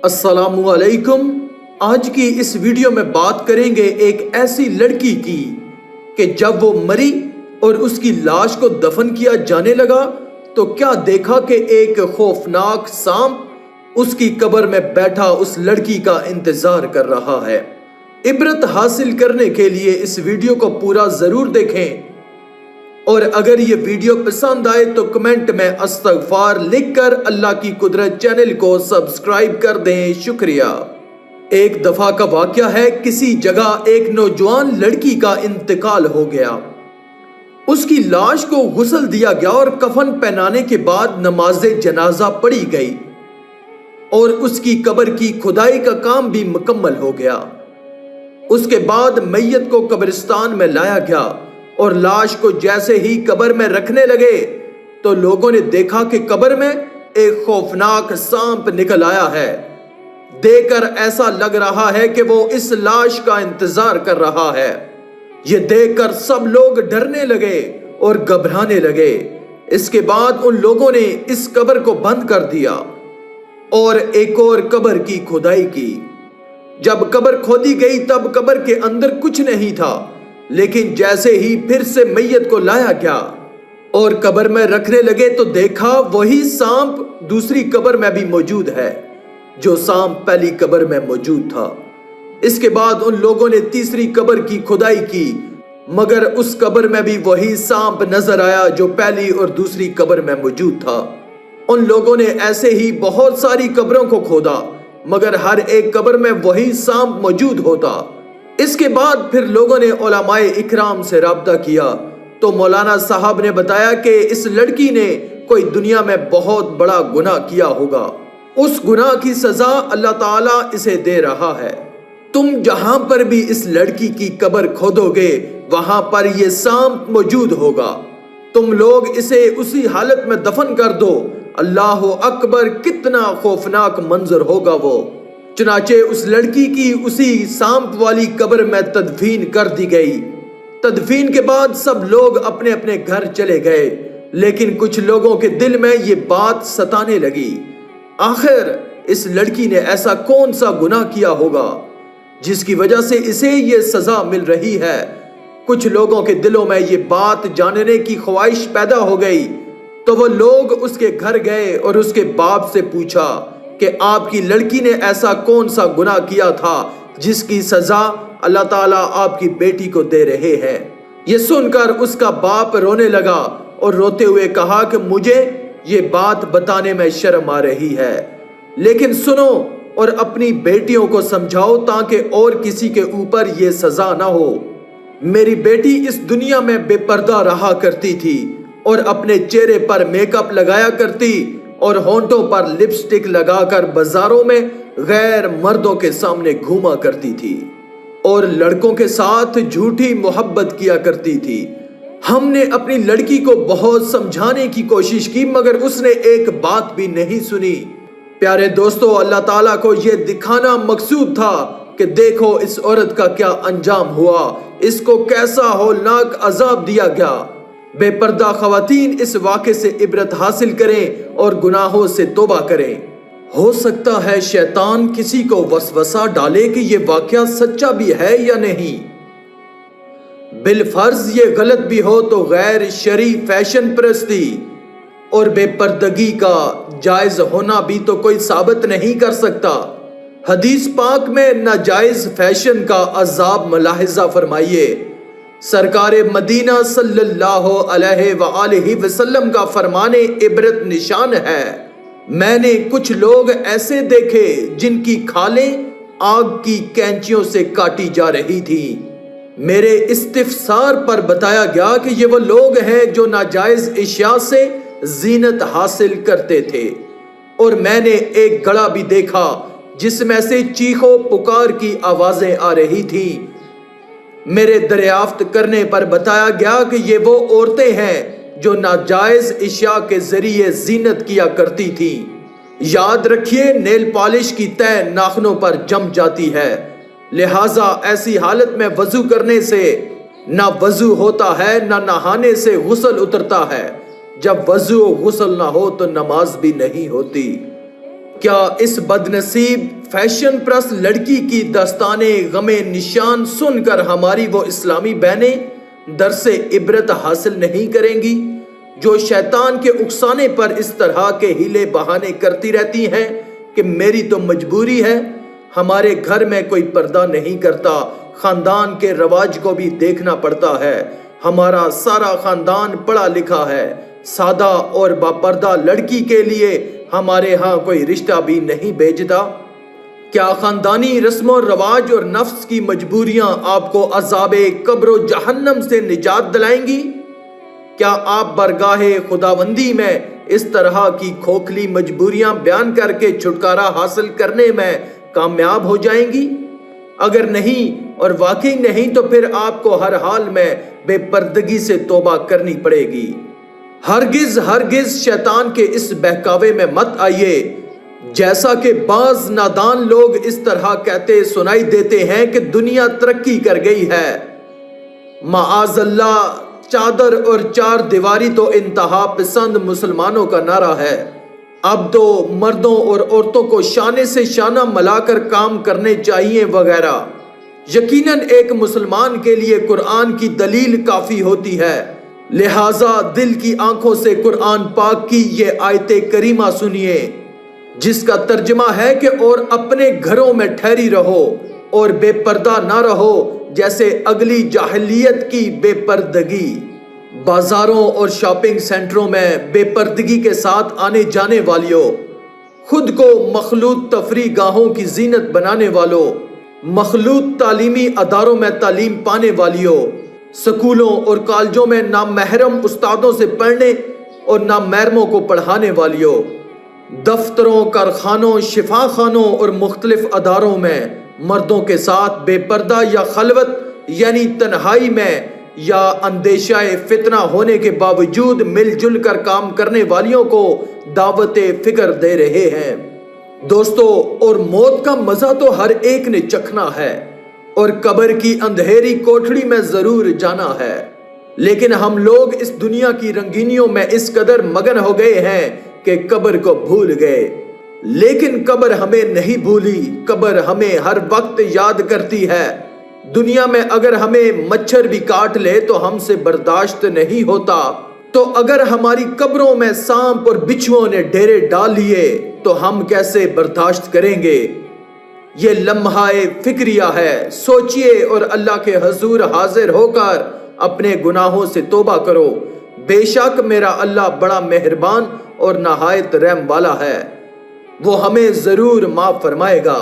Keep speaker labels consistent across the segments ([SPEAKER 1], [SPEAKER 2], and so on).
[SPEAKER 1] السلام علیکم۔ آج کی اس ویڈیو میں بات کریں گے ایک ایسی لڑکی کی کہ جب وہ مری اور اس کی لاش کو دفن کیا جانے لگا تو کیا دیکھا کہ ایک خوفناک سانپ اس کی قبر میں بیٹھا اس لڑکی کا انتظار کر رہا ہے۔ عبرت حاصل کرنے کے لیے اس ویڈیو کو پورا ضرور دیکھیں، اور اگر یہ ویڈیو پسند آئے تو کمنٹ میں استغفار لکھ کر اللہ کی قدرت چینل کو سبسکرائب کر دیں۔ شکریہ۔ ایک دفعہ کا واقعہ ہے، کسی جگہ ایک نوجوان لڑکی کا انتقال ہو گیا۔ اس کی لاش کو غسل دیا گیا اور کفن پہنانے کے بعد نماز جنازہ پڑھی گئی اور اس کی قبر کی کھدائی کا کام بھی مکمل ہو گیا۔ اس کے بعد میت کو قبرستان میں لایا گیا اور لاش کو جیسے ہی قبر میں رکھنے لگے تو لوگوں نے دیکھا کہ قبر میں ایک خوفناک سانپ نکل آیا ہے۔ دیکھ کر ایسا لگ رہا ہے کہ وہ اس لاش کا انتظار کر رہا ہے۔ یہ دیکھ کر سب لوگ ڈرنے لگے اور گھبرانے لگے۔ اس کے بعد ان لوگوں نے اس قبر کو بند کر دیا اور ایک اور قبر کی کھدائی کی۔ جب قبر کھودی گئی تب قبر کے اندر کچھ نہیں تھا، لیکن جیسے ہی پھر سے میت کو لایا گیا اور قبر میں رکھنے لگے تو دیکھا وہی سانپ دوسری قبر میں بھی موجود ہے جو سانپ پہلی قبر میں موجود تھا۔ اس کے بعد ان لوگوں نے تیسری قبر کی کھدائی کی، مگر اس قبر میں بھی وہی سانپ نظر آیا جو پہلی اور دوسری قبر میں موجود تھا۔ ان لوگوں نے ایسے ہی بہت ساری قبروں کو کھودا، مگر ہر ایک قبر میں وہی سانپ موجود ہوتا۔ اس کے بعد پھر لوگوں نے علماء اکرام سے رابطہ کیا تو مولانا صاحب نے بتایا کہ اس لڑکی نے کوئی دنیا میں بہت بڑا گناہ کیا ہوگا، اس گناہ کی سزا اللہ تعالیٰ اسے دے رہا ہے۔ تم جہاں پر بھی اس لڑکی کی قبر کھودو گے وہاں پر یہ سانپ موجود ہوگا، تم لوگ اسے اسی حالت میں دفن کر دو۔ اللہ اکبر، کتنا خوفناک منظر ہوگا وہ۔ چنانچہ اس لڑکی کی اسی سانپ والی قبر میں تدفین کر دی گئی۔ تدفین کے بعد سب لوگ اپنے اپنے گھر چلے گئے، لیکن کچھ لوگوں کے دل میں یہ بات ستانے لگی، آخر اس لڑکی نے ایسا کون سا گناہ کیا ہوگا جس کی وجہ سے اسے یہ سزا مل رہی ہے۔ کچھ لوگوں کے دلوں میں یہ بات جاننے کی خواہش پیدا ہو گئی تو وہ لوگ اس کے گھر گئے اور اس کے باپ سے پوچھا کہ آپ کی لڑکی نے ایسا کون سا گناہ کیا تھا جس کی سزا اللہ تعالیٰ آپ کی بیٹی کو دے رہے ہیں۔ یہ سن کر اس کا باپ رونے لگا اور روتے ہوئے کہا کہ مجھے یہ بات بتانے میں شرم آ رہی ہے، لیکن سنو اور اپنی بیٹیوں کو سمجھاؤ تاکہ اور کسی کے اوپر یہ سزا نہ ہو۔ میری بیٹی اس دنیا میں بے پردہ رہا کرتی تھی اور اپنے چہرے پر میک اپ لگایا کرتی اور ہونٹوں پر لپسٹک لگا کر بازاروں میں غیر مردوں کے سامنے گھوما کرتی تھی اور لڑکوں کے ساتھ جھوٹی محبت کیا کرتی تھی۔ ہم نے اپنی لڑکی کو بہت سمجھانے کی کوشش کی مگر اس نے ایک بات بھی نہیں سنی۔ پیارے دوستو، اللہ تعالیٰ کو یہ دکھانا مقصود تھا کہ دیکھو اس عورت کا کیا انجام ہوا، اس کو کیسا ہولناک عذاب دیا گیا۔ بے پردہ خواتین اس واقعے سے عبرت حاصل کریں اور گناہوں سے توبہ کریں۔ ہو سکتا ہے شیطان کسی کو وسوسہ ڈالے کہ یہ واقعہ سچا بھی ہے یا نہیں۔ بالفرض یہ غلط بھی ہو تو غیر شرعی فیشن پرستی اور بے پردگی کا جائز ہونا بھی تو کوئی ثابت نہیں کر سکتا۔ حدیث پاک میں ناجائز فیشن کا عذاب ملاحظہ فرمائیے۔ سرکار مدینہ صلی اللہ علیہ وآلہ وسلم کا فرمان عبرت نشان ہے، میں نے کچھ لوگ ایسے دیکھے جن کی کھالیں آگ کی کینچیوں سے کاٹی جا رہی تھی۔ میرے استفسار پر بتایا گیا کہ یہ وہ لوگ ہیں جو ناجائز اشیاء سے زینت حاصل کرتے تھے، اور میں نے ایک گڑھا بھی دیکھا جس میں سے چیخو پکار کی آوازیں آ رہی تھیں۔ میرے دریافت کرنے پر بتایا گیا کہ یہ وہ عورتیں ہیں جو ناجائز اشیاء کے ذریعے زینت کیا کرتی تھی۔ یاد رکھیے، نیل پالش کی تہ ناخنوں پر جم جاتی ہے، لہٰذا ایسی حالت میں وضو کرنے سے نہ وضو ہوتا ہے نہ نہانے سے غسل اترتا ہے۔ جب وضو و غسل نہ ہو تو نماز بھی نہیں ہوتی۔ کیا اس بدنصیب فیشن پرست لڑکی کی داستانے غم نشان سن کر ہماری وہ اسلامی بہنیں درس عبرت حاصل نہیں کریں گی جو شیطان کے اکسانے پر اس طرح کے ہیلے بہانے کرتی رہتی ہیں کہ میری تو مجبوری ہے، ہمارے گھر میں کوئی پردہ نہیں کرتا، خاندان کے رواج کو بھی دیکھنا پڑتا ہے، ہمارا سارا خاندان پڑھا لکھا ہے، سادہ اور باپردہ لڑکی کے لیے ہمارے ہاں کوئی رشتہ بھی نہیں بھیجتا۔ کیا خاندانی رسم و رواج اور نفس کی مجبوریاں آپ کو عذاب قبر و جہنم سے نجات دلائیں گی؟ کیا آپ برگاہ خداوندی میں اس طرح کی کھوکھلی مجبوریاں بیان کر کے چھٹکارا حاصل کرنے میں کامیاب ہو جائیں گی؟ اگر نہیں اور واقعی نہیں تو پھر آپ کو ہر حال میں بے پردگی سے توبہ کرنی پڑے گی۔ ہرگز شیطان کے اس بہکاوے میں مت آئیے، جیسا کہ بعض نادان لوگ اس طرح کہتے سنائی دیتے ہیں کہ دنیا ترقی کر گئی ہے۔ معاذ اللہ، چادر اور چار دیواری تو انتہا پسند مسلمانوں کا نعرہ ہے۔ اب تو مردوں اور عورتوں کو شانے سے شانہ ملا کر کام کرنے چاہیے وغیرہ۔ یقیناً ایک مسلمان کے لیے قرآن کی دلیل کافی ہوتی ہے، لہٰذا دل کی آنکھوں سے قرآن پاک کی یہ آیت کریمہ سنیے، جس کا ترجمہ ہے کہ اور اپنے گھروں میں ٹھہری رہو اور بے پردہ نہ رہو جیسے اگلی جاہلیت کی بے پردگی۔ بازاروں اور شاپنگ سینٹروں میں بے پردگی کے ساتھ آنے جانے والیوں، خود کو مخلوط تفریح گاہوں کی زینت بنانے والوں، مخلوط تعلیمی اداروں میں تعلیم پانے والیوں، سکولوں اور کالجوں میں نامحرم استادوں سے پڑھنے اور نامحرموں کو پڑھانے والیوں، دفتروں، کارخانوں، شفا خانوں اور مختلف اداروں میں مردوں کے ساتھ بے پردہ یا خلوت یعنی تنہائی میں یا اندیشہ فتنہ ہونے کے باوجود مل جل کر کام کرنے والیوں کو دعوت فکر دے رہے ہیں۔ دوستو، اور موت کا مزہ تو ہر ایک نے چکھنا ہے اور قبر کی اندھیری کوٹھڑی میں ضرور جانا ہے، لیکن ہم لوگ اس دنیا کی رنگینیوں میں اس قدر مگن ہو گئے ہیں کہ قبر کو بھول گئے۔ لیکن قبر ہمیں نہیں بھولی، قبر ہمیں ہر وقت یاد کرتی ہے۔ دنیا میں اگر ہمیں مچھر بھی کاٹ لے تو ہم سے برداشت نہیں ہوتا، تو اگر ہماری قبروں میں سانپ اور بچھوؤں نے ڈیرے ڈال لیے تو ہم کیسے برداشت کریں گے؟ یہ لمحہ فکریہ ہے، سوچئے اور اللہ کے حضور حاضر ہو کر اپنے گناہوں سے توبہ کرو۔ بے شک میرا اللہ بڑا مہربان اور نہایت رحم والا ہے، وہ ہمیں ضرور معاف فرمائے گا۔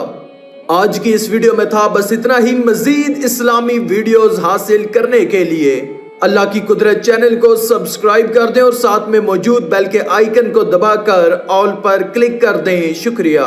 [SPEAKER 1] آج کی اس ویڈیو میں تھا بس اتنا ہی۔ مزید اسلامی ویڈیوز حاصل کرنے کے لیے اللہ کی قدرت چینل کو سبسکرائب کر دیں اور ساتھ میں موجود بیل کے آئیکن کو دبا کر آل پر کلک کر دیں۔ شکریہ۔